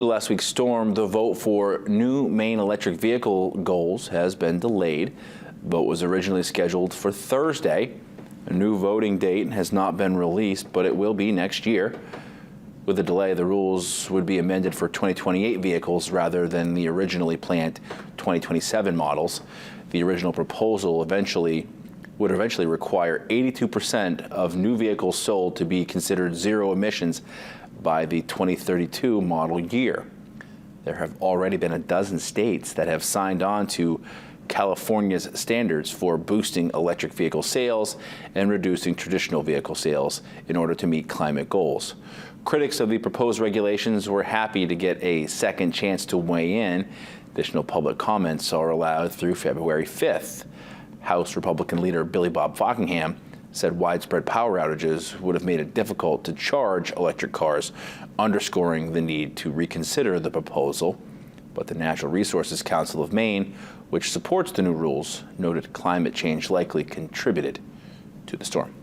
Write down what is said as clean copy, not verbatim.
Last week's storm, the vote for new Maine electric vehicle goals has been delayed. The vote was originally scheduled for Thursday. A new voting date has not been released, but it will be next year. With the delay, the rules would be amended for 2028 vehicles rather than the originally planned 2027 models. The original proposal would eventually require 82% of new vehicles sold to be considered zero emissions by the 2032 model year. There have already been a dozen states that have signed on to California's standards for boosting electric vehicle sales and reducing traditional vehicle sales in order to meet climate goals. Critics of the proposed regulations were happy to get a second chance to weigh in. Additional public comments are allowed through February 5th. House Republican leader Billy Bob Fockingham said widespread power outages would have made it difficult to charge electric cars, underscoring the need to reconsider the proposal. But the Natural Resources Council of Maine, which supports the new rules, noted climate change likely contributed to the storm.